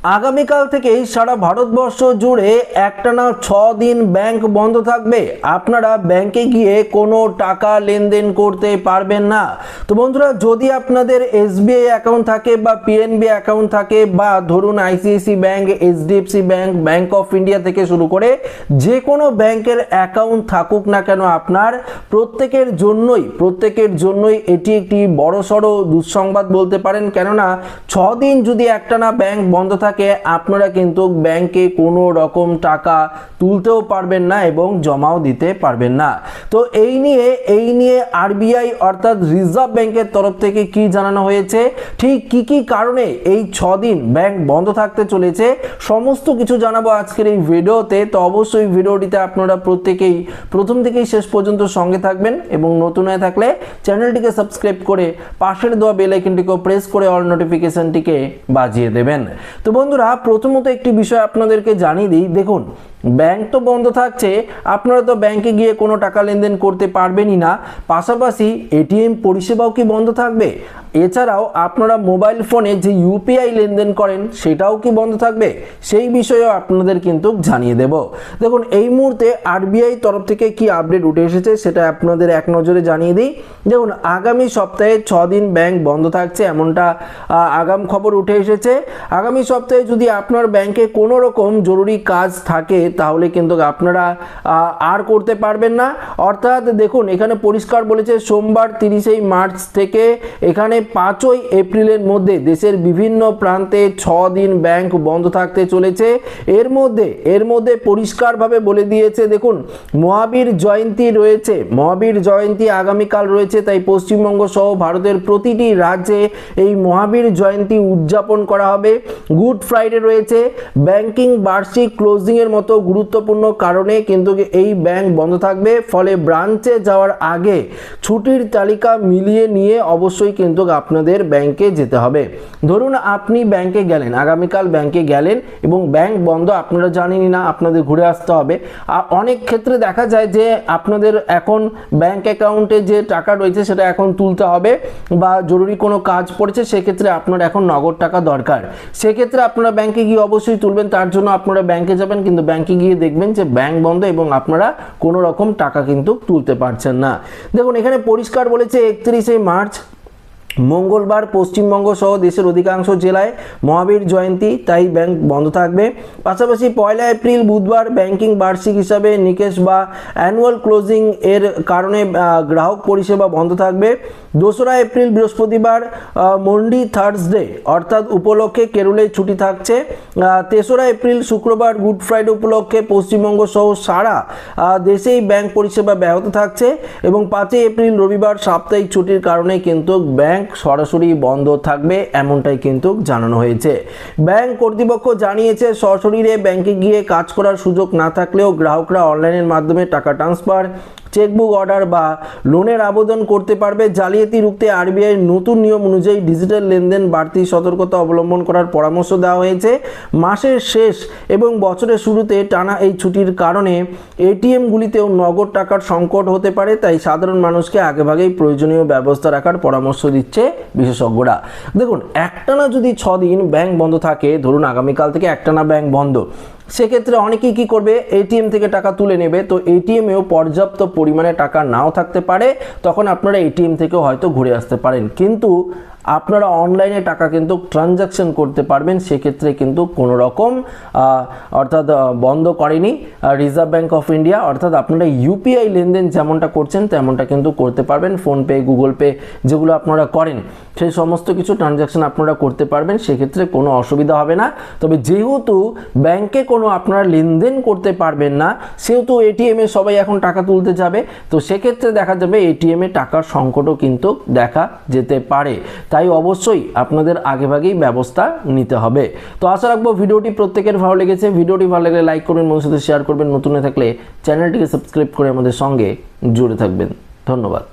আগামীকাল থেকেই সারা ভারতবর্ষ জুড়ে একটানা 6 দিন ব্যাংক বন্ধ থাকবে। আপনারা ব্যাংকে গিয়ে কোনো টাকা লেনদেন করতে পারবেন না। তো বন্ধুরা, যদি আপনাদের এসবিআই অ্যাকাউন্ট থাকে বা পিএনবি অ্যাকাউন্ট থাকে বা ধরুন ICICI bank, HDFC bank, bank of India থেকে শুরু করে যে কোনো ব্যাংকের অ্যাকাউন্ট থাকুক না কেন, আপনার প্রত্যেকের জন্যই এটি একটি বড়সড় দুঃসংবাদ বলতে পারেন। কেননা 6 দিন যদি একটানা ব্যাংক বন্ধ থাকে আপনারা কিন্তু ব্যাংকে কোনো রকম টাকা তুলতেও পারবেন না এবং জমাও দিতে পারবেন না। তো এই নিয়ে আরবিআই অর্থাৎ রিজার্ভ ব্যাংকের তরফ থেকে কি জানানো হয়েছে, ঠিক কি কারণে এই 6 দিন ব্যাংক বন্ধ থাকতে চলেছে, সমস্ত কিছু জানাবো আজকের এই ভিডিওতে। তো অবশ্যই ভিডিওটিতে আপনারা প্রত্যেকেই প্রথম থেকেই শেষ পর্যন্ত সঙ্গে থাকবেন এবং নতুন হয়ে থাকলে চ্যানেলটিকে সাবস্ক্রাইব করে পাশের দেওয়া বেল আইকনটিকে প্রেস করে অল নোটিফিকেশনটিকে বাজিয়ে দেবেন। তো বন্ধুরা, প্রথমত একটি বিষয় আপনাদেরকে জানিয়ে দিই। দেখুন, ব্যাংক তো বন্ধ থাকছে, আপনারা তো ব্যাংকে গিয়ে কোনো টাকা লেনদেন করতে পারবেনই না, পাশাপাশি এটিএম পরিষেবাও কি বন্ধ থাকবে? এছাড়াও আপনারা মোবাইল ফোনে যে ইউপিআই লেনদেন করেন সেটাও কি বন্ধ থাকবে? সেই বিষয়েও আপনাদের কিন্তু জানিয়ে দেব। দেখুন, এই মুহূর্তে আরবিআই তরফ থেকে কি আপডেট উঠে এসেছে সেটা আপনাদের এক নজরে জানিয়ে দিই। দেখুন, আগামী সপ্তাহে 6 দিন ব্যাংক বন্ধ থাকছে, এমনটা আগাম খবর উঠে এসেছে। আগামী সপ্তাহে যদি আপনার ব্যাংকে কোনো রকম জরুরি কাজ থাকে তাহলে কিন্তু আপনারা আর করতে পারবেন না। অর্থাৎ দেখুন, এখানে পরিষ্কার বলেছে সোমবার 30 মার্চ থেকে এখানে 5 এপ্রিলের মধ্যে দেশের বিভিন্ন প্রান্তে 6 দিন ব্যাংক বন্ধ থাকতে চলেছে। এর মধ্যে পরিষ্কারভাবে বলে দিয়েছে, দেখুন, মহাবীর জয়ন্তী রয়েছে, মহাবীর জয়ন্তী আগামীকাল রয়েছে, তাই পশ্চিমবঙ্গ সহ ভারতের প্রতিটি রাজ্যে এই মহাবীর জয়ন্তী উদযাপন করা হবে। গুড ফ্রাইডে রয়েছে, ব্যাংকিং বার্ষিক ক্লোজিং এর মতো গুরুত্বপূর্ণ কারণে কিন্তু এই ব্যাংক বন্ধ থাকবে। ফলে ব্রাঞ্চে যাওয়ার আগে ছুটির তালিকা মিলিয়ে নিয়ে অবশ্যই কিন্তু আপনাদের ব্যাংকে যেতে হবে। ধরুন আপনি ব্যাংকে গেলেন, আগামীকাল ব্যাংকে গেলেন এবং ব্যাংক বন্ধ, আপনারা জানেনই না, আপনাদের ঘুরে আসতে হবে। অনেক ক্ষেত্রে দেখা যায় যে আপনাদের এখন ব্যাংক অ্যাকাউন্টে যে টাকা রয়েছে সেটা এখন তুলতে হবে বা জরুরি কোনো কাজ পড়েছে, সেক্ষেত্রে আপনার এখন নগদ টাকা দরকার। সেক্ষেত্রে আপনারা ব্যাংকে গিয়ে অবশ্যই তুলবেন, তার জন্য আপনারা ব্যাংকে যাবেন, কিন্তু ব্যাংকে গিয়ে দেখবেন যে ব্যাংক বন্ধ এবং আপনারা কোনো রকম টাকা কিন্তু তুলতে পারছেন না। দেখুন, এখানে পরিষ্কার বলেছে 31 মার্চ মঙ্গলবার পশ্চিমবঙ্গ সহ দেশের অধিকাংশ জেলায় মহাবীর জয়ন্তী, তাই ব্যাংক বন্ধ থাকবে। পাশাপাশি 1 এপ্রিল বুধবার ব্যাংকিং বার্ষিক হিসাবে নিকেশ বা অ্যানুয়াল ক্লোজিং এর কারণে গ্রাহক পরিষেবা বন্ধ থাকবে। 2 এপ্রিল বৃহস্পতিবার মন্ডি থার্সডে অর্থাৎ উপলক্ষে কেরলে ছুটি থাকছে। 3 এপ্রিল শুক্রবার গুড ফ্রাইডে উপলক্ষে পশ্চিমবঙ্গ সহ সারা দেশেই ব্যাংক পরিষেবা ব্যাহত থাকছে এবং 5 এপ্রিল রবিবার সাপ্তাহিক ছুটির কারণে কিন্তু ব্যাংক সরাসরি বন্ধ থাকবে, এমনটাই কিন্তু জানানো হয়েছে। ব্যাংক কর্তৃপক্ষ জানিয়েছে, সশরীরে ব্যাংকে গিয়ে কাজ করার সুযোগ না থাকলেও গ্রাহকরা অনলাইনের মাধ্যমে টাকা ট্রান্সফার, চেকবুক অর্ডার বা লোনের আবেদন করতে পারবে। জালিয়াতি রুখতে আরবিআই নতুন নিয়ম অনুযায়ী ডিজিটাল লেনদেন বাড়তি সতর্কতা অবলম্বন করার পরামর্শ দেওয়া হয়েছে। মাসের শেষ এবং বছরের শুরুতে টানা এই ছুটির কারণে এটিএমগুলিতেও নগদ টাকার সংকট হতে পারে, তাই সাধারণ মানুষকে আগেভাগেই প্রয়োজনীয় ব্যবস্থা রাখার পরামর্শ দিচ্ছে বিশেষজ্ঞরা। দেখুন, একটানা যদি 6 দিন ব্যাংক বন্ধ থাকে, ধরুন আগামীকাল থেকে একটানা ব্যাংক বন্ধ, সেক্ষেত্রে অনেকেই কি করবে, এটিএম থেকে টাকা তুলে নেবে। তো এটিএমেও পর্যাপ্ত পরিমাণে টাকা নাও থাকতে পারে, তখন আপনারা এটিএম থেকেও হয়তো ঘুরে আসতে পারেন, কিন্তু আপনারা অনলাইনে টাকা কিন্তু ট্রানজাকশন করতে পারবেন। সেক্ষেত্রে কিন্তু কোনো রকম অর্থাৎ বন্ধ করেনি রিজার্ভ ব্যাংক অফ ইন্ডিয়া, অর্থাৎ আপনারা ইউপিআই লেনদেন যেমনটা করছেন তেমনটা কিন্তু করতে পারবেন। ফোনপে, গুগল পে যেগুলো আপনারা করেন সেই সমস্ত কিছু ট্রানজাকশন আপনারা করতে পারবেন, সেক্ষেত্রে কোনো অসুবিধা হবে না। তবে যেহেতু ব্যাংকে কোনো আপনারা লেনদেন করতে পারবেন না, সেহেতু এটিএমে সবাই এখন টাকা তুলতে যাবে, তো সেক্ষেত্রে দেখা যাবে এটিএমে টাকার সংকটও কিন্তু দেখা যেতে পারে। তাই অবশ্যই আপনাদের আগেভাগেই ব্যবস্থা নিতে হবে। তো আশা রাখবো ভিডিওটি প্রত্যেকের ভালো লেগেছে। ভিডিওটি ভালো লাগলে লাইক করবেন, বন্ধুদের সাথে শেয়ার করবেন, নতুন হয়ে থাকলে চ্যানেলটিকে সাবস্ক্রাইব করে আমাদের সঙ্গে জুড়ে থাকবেন। ধন্যবাদ।